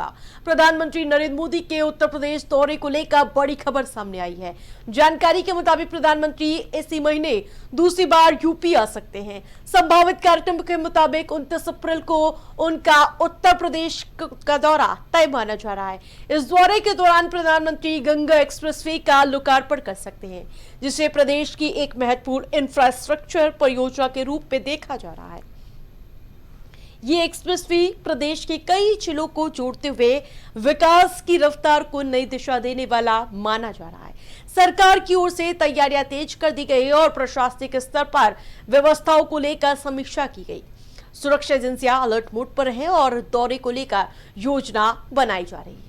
प्रधानमंत्री नरेंद्र मोदी के उत्तर प्रदेश दौरे को लेकर बड़ी खबर सामने आई है। जानकारी के मुताबिक प्रधानमंत्री इसी महीने दूसरी बार यूपी आ सकते हैं। संभावित कार्यक्रम के मुताबिक 29 अप्रैल को उनका उत्तर प्रदेश का दौरा तय माना जा रहा है। इस दौरे के दौरान प्रधानमंत्री गंगा एक्सप्रेसवे का लोकार्पण कर सकते हैं, जिसे प्रदेश की एक महत्वपूर्ण इंफ्रास्ट्रक्चर परियोजना के रूप में देखा जा रहा है। ये एक्सप्रेसवे प्रदेश के कई जिलों को जोड़ते हुए विकास की रफ्तार को नई दिशा देने वाला माना जा रहा है। सरकार की ओर से तैयारियां तेज कर दी गई और प्रशासनिक स्तर पर व्यवस्थाओं को लेकर समीक्षा की गई। सुरक्षा एजेंसियां अलर्ट मोड पर हैं और दौरे को लेकर योजना बनाई जा रही है।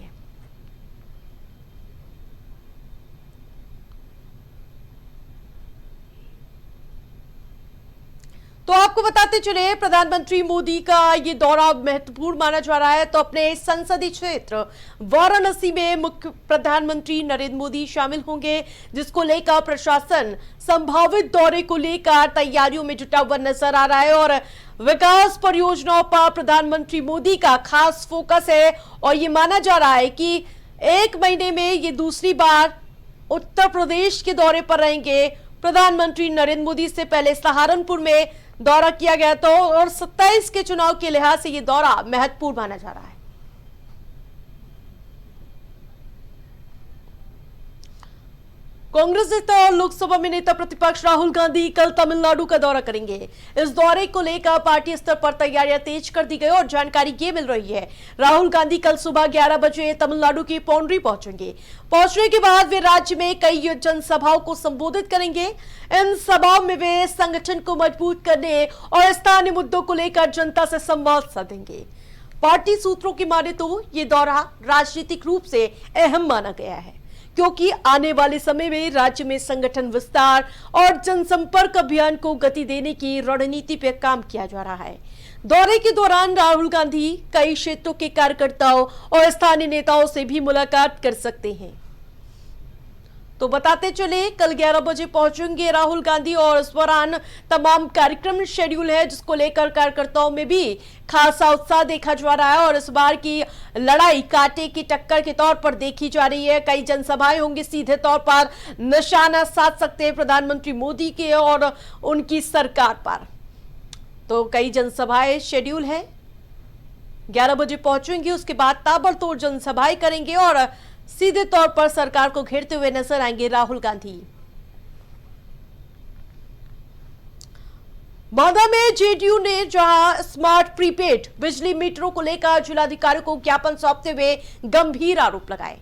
तो आपको बताते चले, प्रधानमंत्री मोदी का ये दौरा महत्वपूर्ण माना जा रहा है। तो अपने संसदीय क्षेत्र वाराणसी में मुख्य प्रधानमंत्री नरेंद्र मोदी शामिल होंगे, जिसको लेकर प्रशासन संभावित दौरे को लेकर तैयारियों में जुटा हुआ नजर आ रहा है और विकास परियोजनाओं पर प्रधानमंत्री मोदी का खास फोकस है। और ये माना जा रहा है कि एक महीने में ये दूसरी बार उत्तर प्रदेश के दौरे पर रहेंगे। प्रधानमंत्री नरेंद्र मोदी से पहले सहारनपुर में दौरा किया गया तो और 27 के चुनाव के लिहाज से यह दौरा महत्वपूर्ण माना जा रहा है। कांग्रेस नेता और लोकसभा में नेता प्रतिपक्ष राहुल गांधी कल तमिलनाडु का दौरा करेंगे। इस दौरे को लेकर पार्टी स्तर पर तैयारियां तेज कर दी गई और जानकारी ये मिल रही है, राहुल गांधी कल सुबह 11 बजे तमिलनाडु की पौंडरी पहुंचेंगे। पहुंचने के बाद वे राज्य में कई जनसभाओं को संबोधित करेंगे। इन सभाओं में वे संगठन को मजबूत करने और स्थानीय मुद्दों को लेकर जनता से संवाद साधेंगे। पार्टी सूत्रों की माने तो ये दौरा राजनीतिक रूप से अहम माना गया है, क्योंकि आने वाले समय में राज्य में संगठन विस्तार और जनसंपर्क अभियान को गति देने की रणनीति पर काम किया जा रहा है। दौरे के दौरान राहुल गांधी कई क्षेत्रों के कार्यकर्ताओं और स्थानीय नेताओं से भी मुलाकात कर सकते हैं। तो बताते चले, कल 11 बजे पहुंचेंगे राहुल गांधी और इस दौरान तमाम कार्यक्रम शेड्यूल है, जिसको लेकर कार्यकर्ताओं में भी खासा उत्साह देखा जा रहा है और इस बार की लड़ाई कांटे की टक्कर के तौर पर देखी जा रही है। कई जनसभाएं होंगी, सीधे तौर पर निशाना साध सकते हैं प्रधानमंत्री मोदी के और उनकी सरकार पर। तो कई जनसभाएं शेड्यूल है, 11 बजे पहुंचेंगे, उसके बाद ताबड़तोड़ जनसभाएं करेंगे और सीधे तौर पर सरकार को घेरते हुए नजर आएंगे राहुल गांधी। बांदा में जेडीयू ने जहां स्मार्ट प्रीपेड बिजली मीटरों को लेकर जिलाधिकारी को ज्ञापन सौंपते हुए गंभीर आरोप लगाए।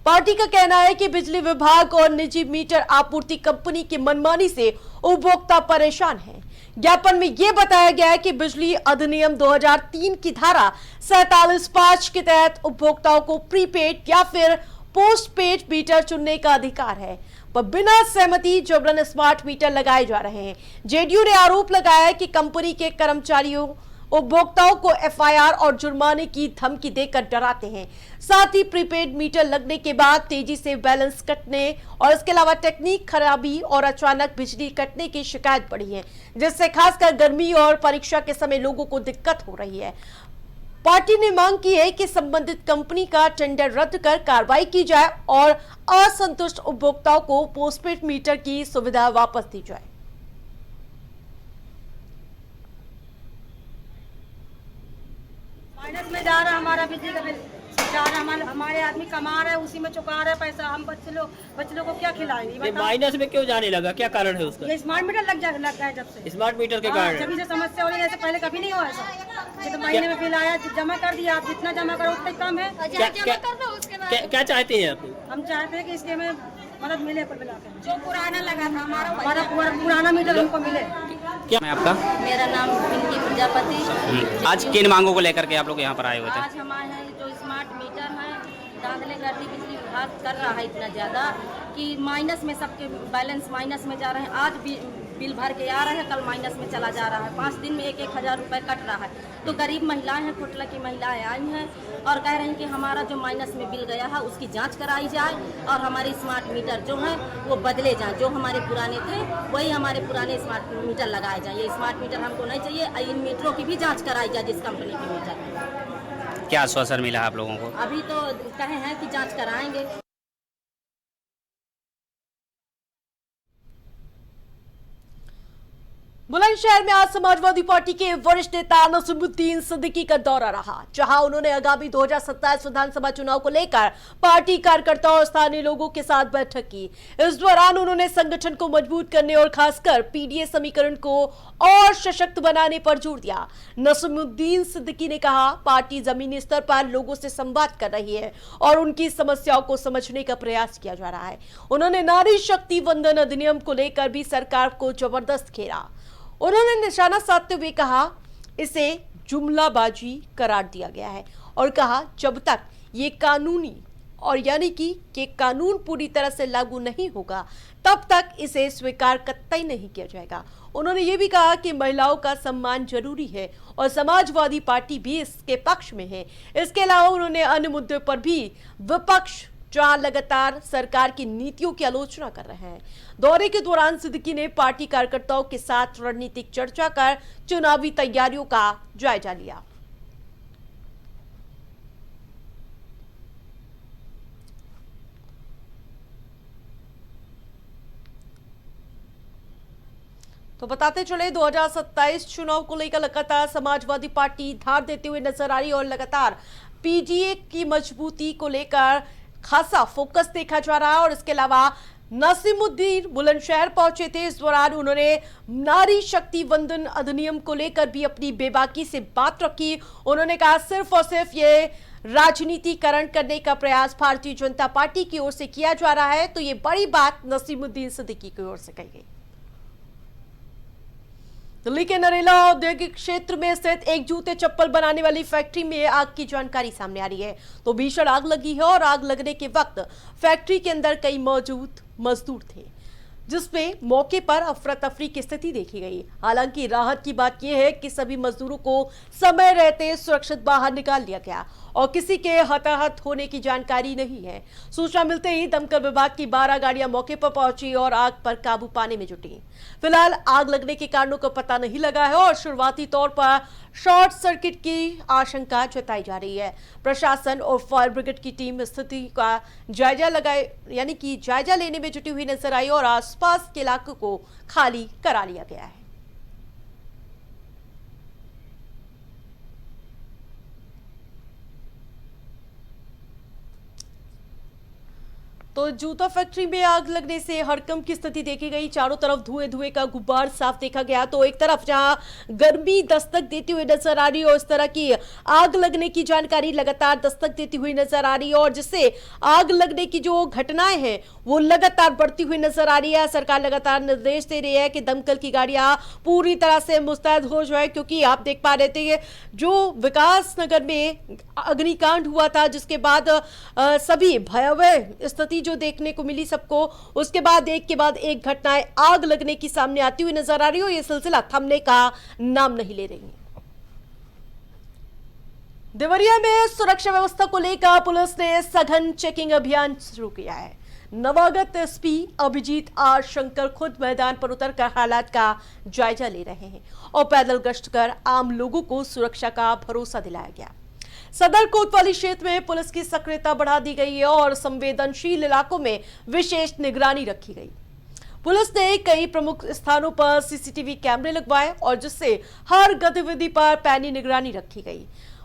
पार्टी का कहना है कि बिजली विभाग और निजी मीटर आपूर्ति कंपनी की मनमानी से उपभोक्ता परेशान है। ज्ञापन में यह बताया गया है कि बिजली अधिनियम 2003 की धारा 47(5) के तहत उपभोक्ताओं को प्रीपेड या फिर पोस्टपेड मीटर चुनने का अधिकार है, पर बिना सहमति जबरन स्मार्ट मीटर लगाए जा रहे हैं। जेडीयू ने आरोप लगाया है कि कंपनी के कर्मचारियों उपभोक्ताओं को एफआईआर और जुर्माने की धमकी देकर डराते हैं। साथ ही प्रीपेड मीटर लगने के बाद तेजी से बैलेंस कटने और इसके अलावा टेक्निक खराबी और अचानक बिजली कटने की शिकायत बढ़ी है, जिससे खासकर गर्मी और परीक्षा के समय लोगों को दिक्कत हो रही है। पार्टी ने मांग की है कि संबंधित कंपनी का टेंडर रद्द कर कार्रवाई की जाए और असंतुष्ट उपभोक्ताओं को पोस्टपेड मीटर की सुविधा वापस दी जाए। माइनस में जा रहा हमारा बिजली का बिल, जा रहा हमारे आदमी कमा रहे हैं, उसी में चुका रहे हैं पैसा। हम बच्चे लोग को क्या खिलाएंगे? माइनस में क्यों जाने लगा, क्या कारण है उसका? ये स्मार्ट मीटर लग गया है जब से। स्मार्ट मीटर के कारण जब से समस्या हो रही है, ऐसे पहले कभी नहीं हुआ ऐसा। तो महीने में बिल आया, जमा कर दिया, आप जितना जमा करो उतना कम है। क्या चाहते हैं आप? हम चाहते हैं कि इसके में मदद मिले, कुल मिलाकर जो पुराना लगा था हमारा पुराना मीटर हमको मिले। क्या मैं आपका? मेरा नाम पिंकी प्रजापति। आज किन मांगों को लेकर के आप लोग यहाँ पर आए हुए थे? आज हमारे जो स्मार्ट मीटर है दाखिले करती बिजली विभाग कर रहा है इतना ज़्यादा कि माइनस में सबके बैलेंस माइनस में जा रहे हैं। आज बिल भर के आ रहे हैं, कल माइनस में चला जा रहा है। 5 दिन में 1,000 रुपये कट रहा है। तो गरीब महिलाएं हैं, कुटला की महिलाएं आई हैं और कह रही हैं कि हमारा जो माइनस में बिल गया है उसकी जांच कराई जाए और हमारे स्मार्ट मीटर जो हैं वो बदले जाएं। जो हमारे पुराने थे वही हमारे पुराने स्मार्ट मीटर लगाए जाए। ये स्मार्ट मीटर हमको नहीं चाहिए। इन मीटरों की भी जाँच कराई जाए जिस कंपनी के मीटर। क्या आश्वासन मिला आप लोगों को? अभी तो कहे हैं कि जांच कराएंगे। बुलंदशहर में आज समाजवादी पार्टी के वरिष्ठ नेता नसीमुद्दीन सिद्दीकी का दौरा रहा, जहां उन्होंने आगामी 2027 विधानसभा चुनाव को लेकर पार्टी कार्यकर्ताओं और स्थानीय लोगों के साथ बैठक की। इस दौरान उन्होंने संगठन को मजबूत करने और खासकर पीडीए समीकरण को और सशक्त बनाने पर जोर दिया। नसीमुद्दीन सिद्दीकी ने कहा, पार्टी जमीनी स्तर पर लोगों से संवाद कर रही है और उनकी समस्याओं को समझने का प्रयास किया जा रहा है। उन्होंने नारी शक्ति वंदन अधिनियम को लेकर भी सरकार को जबरदस्त घेरा। उन्होंने निशाना साधते हुए कहा, इसे जुमलाबाजी करार दिया गया है और कहा, जब तक ये कानूनी और यानी कि कानून पूरी तरह से लागू नहीं होगा तब तक इसे स्वीकार कतई नहीं किया जाएगा। उन्होंने ये भी कहा कि महिलाओं का सम्मान जरूरी है और समाजवादी पार्टी भी इसके पक्ष में है। इसके अलावा उन्होंने अन्य मुद्दों पर भी विपक्ष जहां लगातार सरकार की नीतियों की आलोचना कर रहे हैं। दौरे के दौरान सिद्दीकी ने पार्टी कार्यकर्ताओं के साथ रणनीतिक चर्चा कर चुनावी तैयारियों का जायजा लिया। तो बताते चले 2027 चुनाव को लेकर लगातार समाजवादी पार्टी धार देते हुए नजर आ रही और लगातार पीडीए की मजबूती को लेकर खासा फोकस देखा जा रहा है। और इसके अलावा नसीमुद्दीन बुलंदशहर पहुंचे थे। इस दौरान उन्होंने नारी शक्ति वंदन अधिनियम को लेकर भी अपनी बेबाकी से बात रखी। उन्होंने कहा, सिर्फ और सिर्फ ये राजनीतिकरण करने का प्रयास भारतीय जनता पार्टी की ओर से किया जा रहा है। तो ये बड़ी बात नसीमुद्दीन सिद्दीकी की ओर से कही गई। दिल्ली के नरेला औद्योगिक क्षेत्र में स्थित एक जूते चप्पल बनाने वाली फैक्ट्री में आग की जानकारी सामने आ रही है। तो भीषण आग लगी है और आग लगने के वक्त फैक्ट्री के अंदर कई मौजूद मजदूर थे, जिसमें मौके पर अफरा तफरी की स्थिति देखी गई। हालांकि राहत की बात यह है कि सभी मजदूरों को समय रहते सुरक्षित बाहर निकाल लिया गया और किसी के हताहत होने की जानकारी नहीं है। सूचना मिलते ही दमकल विभाग की 12 गाड़ियां मौके पर पहुंची और आग पर काबू पाने में जुटी। फिलहाल आग लगने के कारणों का पता नहीं लगा है और शुरुआती तौर पर शॉर्ट सर्किट की आशंका जताई जा रही है। प्रशासन और फायर ब्रिगेड की टीम स्थिति का जायजा लेने में जुटी हुई नजर आई और आसपास के इलाकों को खाली करा लिया गया है। तो जूता फैक्ट्री में आग लगने से हड़कंप की स्थिति देखी गई। चारों तरफ धुएं का गुब्बार साफ देखा गया। तो एक तरफ जहां गर्मी दस्तक देती हुई नजर आ रही है और इस तरह की आग लगने की जानकारी लगातार दस्तक देती हुई नजर आ रही है और जिससे आग लगने की जो घटनाएं हैं वो लगातार बढ़ती हुई नजर आ रही है। सरकार लगातार निर्देश दे रही है कि दमकल की गाड़ियां पूरी तरह से मुस्तैद हो जाए, क्योंकि आप देख पा रहे थे जो विकास नगर में अग्निकांड हुआ था, जिसके बाद सभी भयावह स्थिति जो देखने को मिली सबको, उसके बाद एक के बाद एक घटनाएं आग लगने की सामने आती हुई नजर आ रही है और यह सिलसिला थमने का नाम नहीं ले रही है। देवरिया में सुरक्षा व्यवस्था को लेकर पुलिस ने सघन चेकिंग अभियान शुरू किया है। नवागत एसपी अभिजीत आर शंकर खुद मैदान पर उतरकर हालात का जायजा ले रहे हैं और पैदल गश्त कर आम लोगों को सुरक्षा का भरोसा दिलाया गया। सदर कोतवाली क्षेत्र में पुलिस की सक्रियता बढ़ा दी गई है और संवेदनशील इलाकों में विशेष निगरानी रखी गई। पुलिस ने कई प्रमुख स्थानों पर सीसीटीवी कैमरे लगवाए और जिससे हर गतिविधि पर पैनी निगरानी रखी गई।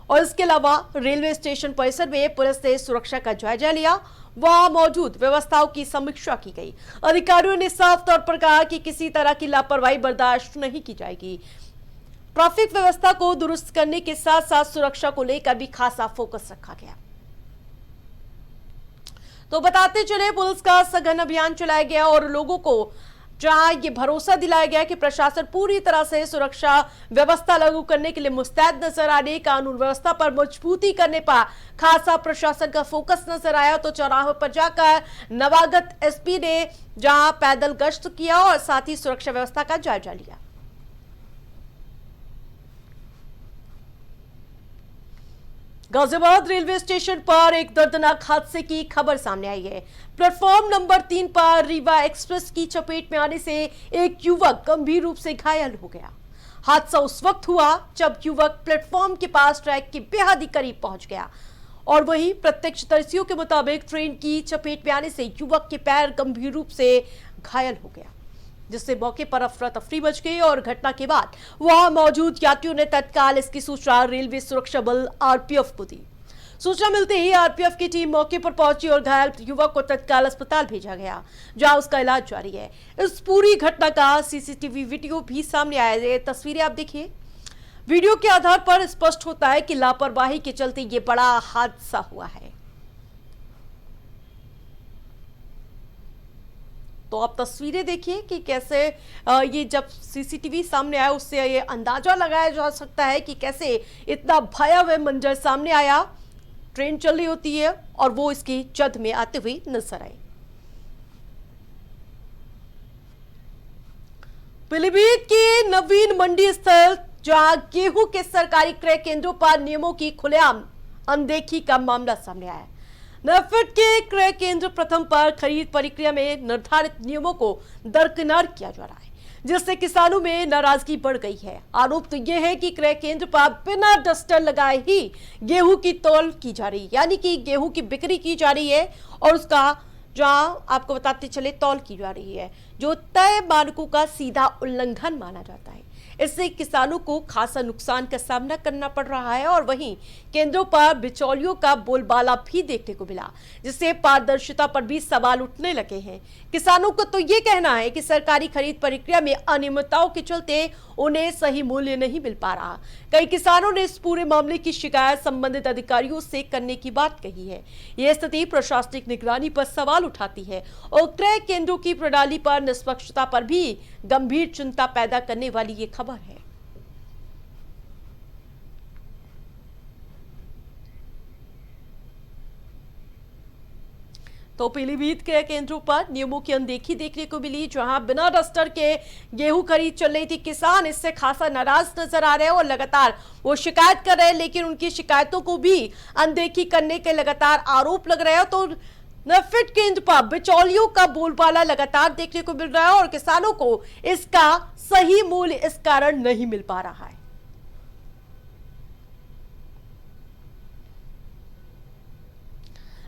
और इसके अलावा रेलवे स्टेशन परिसर में पुलिस ने सुरक्षा का जायजा लिया, वहां मौजूद व्यवस्थाओं की समीक्षा की गई। अधिकारियों ने साफ तौर पर कहा कि किसी तरह की लापरवाही बर्दाश्त नहीं की जाएगी। ट्रैफिक व्यवस्था को दुरुस्त करने के साथ साथ सुरक्षा को लेकर भी खासा फोकस रखा गया। तो बताते चले, पुलिस का सघन अभियान चलाया गया और लोगों को जहां ये भरोसा दिलाया गया कि प्रशासन पूरी तरह से सुरक्षा व्यवस्था लागू करने के लिए मुस्तैद नजर आ रही। कानून व्यवस्था पर मजबूती करने पर खासा प्रशासन का फोकस नजर आया। तो चौराहे पर जाकर नवागत एसपी ने जहां पैदल गश्त किया और साथ ही सुरक्षा व्यवस्था का जायजा लिया। गाजियाबाद रेलवे स्टेशन पर एक दर्दनाक हादसे की खबर सामने आई है। प्लेटफॉर्म नंबर 3 पर रीवा एक्सप्रेस की चपेट में आने से एक युवक गंभीर रूप से घायल हो गया। हादसा उस वक्त हुआ जब युवक प्लेटफॉर्म के पास ट्रैक के बेहद ही करीब पहुंच गया और वहीं प्रत्यक्षदर्शियों के मुताबिक ट्रेन की चपेट में आने से युवक के पैर गंभीर रूप से घायल हो गया, जिससे मौके पर अफरा तफरी मच गई और घटना के बाद वहां मौजूद यात्रियों ने तत्काल इसकी सूचना रेलवे सुरक्षा बल आरपीएफ को दी। सूचना मिलते ही आरपीएफ की टीम मौके पर पहुंची और घायल युवक को तत्काल अस्पताल भेजा गया, जहां उसका इलाज जारी है। इस पूरी घटना का सीसीटीवी वीडियो भी सामने आया है। तस्वीरें आप देखिए। वीडियो के आधार पर स्पष्ट होता है कि लापरवाही के चलते ये बड़ा हादसा हुआ है। तो आप तस्वीरें देखिए कि कैसे ये जब सीसीटीवी सामने आया उससे ये अंदाजा लगाया जा सकता है कि कैसे इतना भयावह मंजर सामने आया। ट्रेन चल रही होती है और वो इसकी जद में आते हुए नजर आए। पीलीभीत के नवीन मंडी स्थल जहां गेहूं के सरकारी क्रय केंद्रों पर नियमों की खुलेआम अनदेखी का मामला सामने आया। नेफेड के क्रय केंद्र प्रथम पर खरीद प्रक्रिया में निर्धारित नियमों को दरकिनार किया जा रहा है, जिससे किसानों में नाराजगी बढ़ गई है। आरोप तो यह है कि क्रय केंद्र पर बिना डस्टर लगाए ही गेहूं की तौल की जा रही है, यानी कि गेहूं की बिक्री की जा रही है और उसका जहां आपको बताते चले तौल की जा रही है, जो तय मानकों का सीधा उल्लंघन माना जाता है। इससे किसानों को खासा नुकसान का सामना करना पड़ रहा है और वहीं केंद्रों पर बिचौलियों का बोलबाला भी देखने को मिला, जिससे पारदर्शिता पर भी सवाल उठने लगे हैं। किसानों को तो ये कहना है कि सरकारी खरीद प्रक्रिया में अनियमितताओं के चलते उन्हें सही मूल्य नहीं मिल पा रहा। कई किसानों ने इस पूरे मामले की शिकायत संबंधित अधिकारियों से करने की बात कही है। यह स्थिति प्रशासनिक निगरानी पर सवाल उठाती है और क्रय केंद्रों की प्रणाली पर निष्पक्षता पर भी गंभीर चिंता पैदा करने वाली ये खबर है। तो पीलीभीत के केंद्रों पर नियमों की अनदेखी देखने को मिली, जहां बिना डस्टर के गेहूं खरीद चल रही थी। किसान इससे खासा नाराज नजर आ रहे हैं और लगातार वो शिकायत कर रहे हैं, लेकिन उनकी शिकायतों को भी अनदेखी करने के लगातार आरोप लग रहे हैं। तो नेफेड केंद्र पर बिचौलियों का बोलबाला लगातार देखने को मिल रहा है और किसानों को इसका सही मूल्य इस कारण नहीं मिल पा रहा है।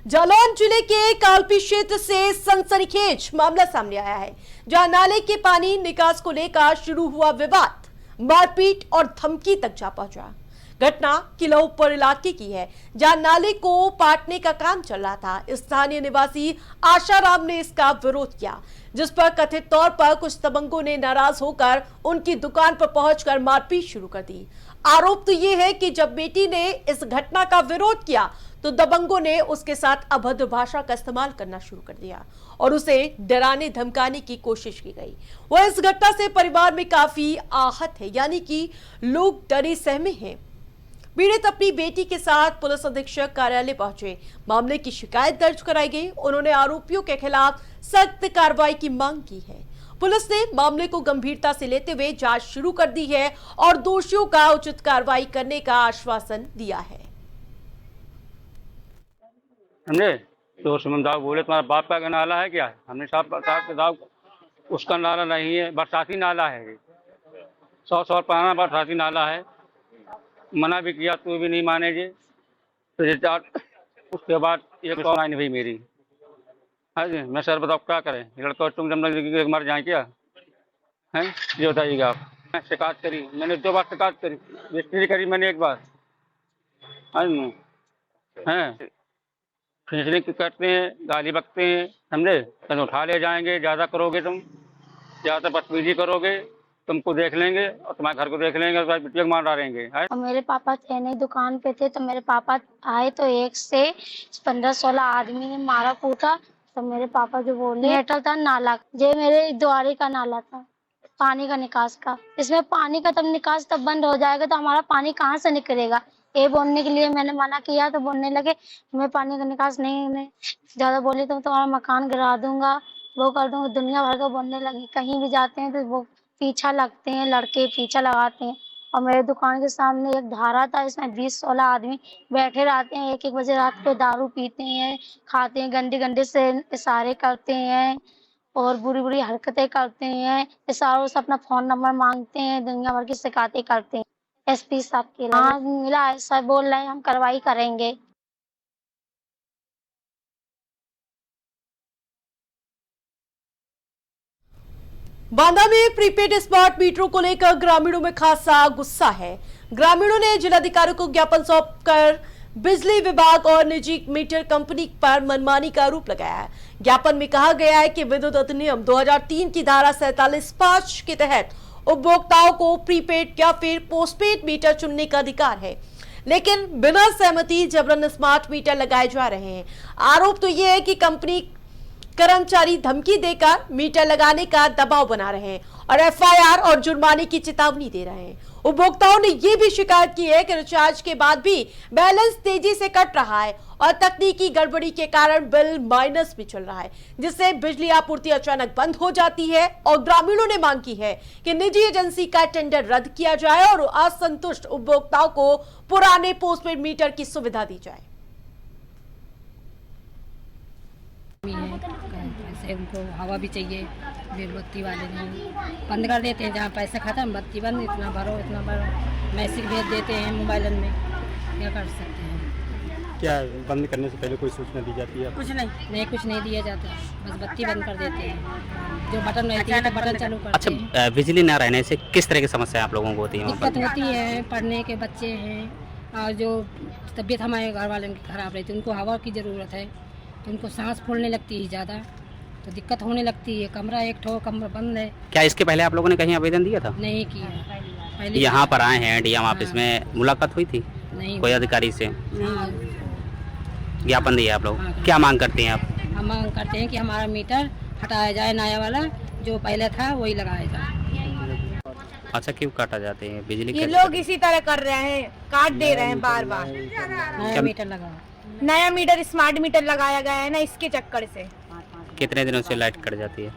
जालौन जिले के कालपी क्षेत्र से सनसनीखेज मामला सामने आया है, जहां नाले के पानी निकास को लेकर शुरू हुआ विवाद मारपीट और धमकी तक जा पहुंचा। घटना किलाऊपर इलाके की है, जहां नाले को पाटने का काम चल रहा था। स्थानीय निवासी आशाराम ने इसका विरोध किया, जिस पर कथित तौर पर कुछ दबंगों ने नाराज होकर उनकी दुकान पर पहुंचकर मारपीट शुरू कर दी। आरोप तो ये है कि जब बेटी ने इस घटना का विरोध किया तो दबंगों ने उसके साथ अभद्र भाषा का इस्तेमाल करना शुरू कर दिया और उसे डराने धमकाने की कोशिश की गई। वह इस घटना से परिवार में काफी आहत है, यानी कि लोग डरे सहमे हैं। पीड़ित अपनी बेटी के साथ पुलिस अधीक्षक कार्यालय पहुंचे, मामले की शिकायत दर्ज कराई गई। उन्होंने आरोपियों के खिलाफ सख्त कार्रवाई की मांग की है। पुलिस ने मामले को गंभीरता से लेते हुए जांच शुरू कर दी है और दोषियों का उचित कार्रवाई करने का आश्वासन दिया है। समझे? तो सुमनदाव बोले तुम्हारा बाप का नाला है क्या? हमने साहब उसका नाला नहीं है, बरसाती नाला है। 100 पुराना बरसाती नाला है। मना भी किया तो भी नहीं माने जी। तो उसके बाद एक नहीं हुई मेरी। हाँ जी, मैं सर बताओ क्या करें? लड़का तुम जब मर जाए क्या हैं? ये बताइएगा आप। मैं शिकायत करी, मैंने 2 बार शिकायत करी, रजिस्ट्री करी मैंने 1 बार। हाँ जी, हैं खींचने की करते हैं, गाली बकते हैं, समझे? तुम उठा ले जाएंगे, ज़्यादा करोगे तुम, ज़्यादा बदतमीजी करोगे, तुमको देख लेंगे और तुम्हारे घर को देख लेंगे और बिटिया मार डालेंगे। और मेरे पापा थे नहीं, दुकान पे थे, तो मेरे पापा आए तो 1 से 15-16 आदमी ने मारा कूटा। तो मेरे पापा जो बोले मेटल था नाला, जो मेरे द्वारे का नाला था पानी का निकास का। इसमें पानी का तब निकास तब बंद हो जाएगा तो हमारा पानी कहाँ से निकलेगा? ये बोलने के लिए मैंने मना किया तो बोलने लगे मैं पानी का निकास नहीं ज्यादा बोली तो तुम्हारा मकान गिरा दूंगा, वो कर दूंगा, दुनिया भर का बोलने लगी। कहीं भी जाते हैं तो वो पीछा लगते हैं, लड़के पीछा लगाते हैं। और मेरे दुकान के सामने एक धारा था, इसमें 20-16 आदमी बैठे रहते हैं। 1-1 बजे रात को दारू पीते हैं, खाते हैं, गंदे गंदे से इशारे करते हैं और बुरी बुरी हरकतें करते हैं, सारों से अपना फोन नंबर मांगते हैं, दुनिया भर की शिकायतें करते हैं। एसपी साहब के हाँ मिला है, सर बोल रहे हैं हम कार्रवाई करेंगे। बांदा में प्रीपेड स्मार्ट मीटरों को लेकर ग्रामीणों में खासा गुस्सा है। ग्रामीणों ने जिलाधिकारी को ज्ञापन सौंपकर बिजली विभाग और निजी मीटर कंपनी पर मनमानी का आरोप लगाया है। ज्ञापन में कहा गया है कि विद्युत अधिनियम 2003 की धारा 47(5) के तहत उपभोक्ताओं को प्रीपेड या फिर पोस्टपेड मीटर चुनने का अधिकार है, लेकिन बिना सहमति जबरन स्मार्ट मीटर लगाए जा रहे हैं। आरोप तो यह है कि कंपनी कर्मचारी धमकी देकर मीटर लगाने का दबाव बना रहे हैं और एफआईआर और जुर्माने की चेतावनी दे रहे हैं। उपभोक्ताओं ने यह भी शिकायत की है कि रिचार्ज के बाद भी बैलेंस तेजी से कट रहा है और तकनीकी गड़बड़ी के कारण बिल माइनस में चल रहा है, जिससे बिजली आपूर्ति अचानक बंद हो जाती है। और ग्रामीणों ने मांग की है कि निजी एजेंसी का टेंडर रद्द किया जाए और असंतुष्ट उपभोक्ताओं को पुराने पोस्टपेड मीटर की सुविधा दी जाए। पैसे उनको हवा भी चाहिए, बत्ती वाले नहीं बंद कर देते हैं, जहाँ पैसा खत्म बत्ती बंद, इतना भरो इतना भरो, मैसेज भेज देते हैं मोबाइल में। क्या कर सकते हैं? क्या बंद करने से पहले कोई सूचना दी जाती है? कुछ नहीं कुछ नहीं दिया जाता, बस बत्ती बंद कर देते हैं। जो बटन रहती है तो बटन चालू करते हैं। अच्छा, बिजली न रहने से किस तरह की समस्या आप लोगों को होती है? दिक्कत होती है, पढ़ने के बच्चे हैं और जो तबीयत हमारे घर वाले की खराब रहती है, उनको हवा की ज़रूरत है, तो उनको सांस फूलने लगती है ज़्यादा, तो दिक्कत होने लगती है। कमरा एक ठो कमरा बंद है। क्या इसके पहले आप लोगों ने कहीं आवेदन दिया था? नहीं किया पहले। यहाँ पर आए हैं डीएम ऑफिस में, मुलाकात हुई थी नहीं कोई अधिकारी से? नहीं। ज्ञापन दिया आप लोग? हाँ। क्या मांग करते हैं आप? हम मांग करते हैं कि हमारा मीटर हटाया जाए, नया वाला जो पहले था वही लगाया जाए। अच्छा, क्यों काटा जाते हैं बिजली? ये लोग इसी तरह कर रहे हैं, काट दे रहे हैं बार बार। नया मीटर लगाओ, नया मीटर स्मार्ट मीटर लगाया गया है ना, इसके चक्कर से। कितने दिनों से लाइट कट जाती है?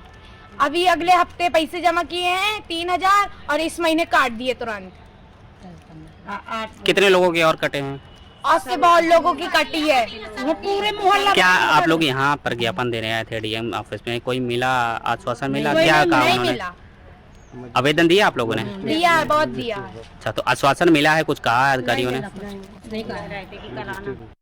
अभी अगले हफ्ते पैसे जमा किए हैं 3000 और इस महीने काट दिए तुरंत। कितने लोगों के और कटे हैं? और से बहुत लोगों की कटी है, वो पूरे मोहल्ला। क्या आप लोग यहाँ पर ज्ञापन देने आए थे डीएम ऑफिस में? कोई मिला, आश्वासन मिला? क्या कहा नहीं उन्होंने? मिला। आवेदन दिया आप लोगों ने? दिया है, बहुत दिया है। अच्छा, तो आश्वासन मिला है? कुछ कहा है अधिकारियों ने? नहीं कहा।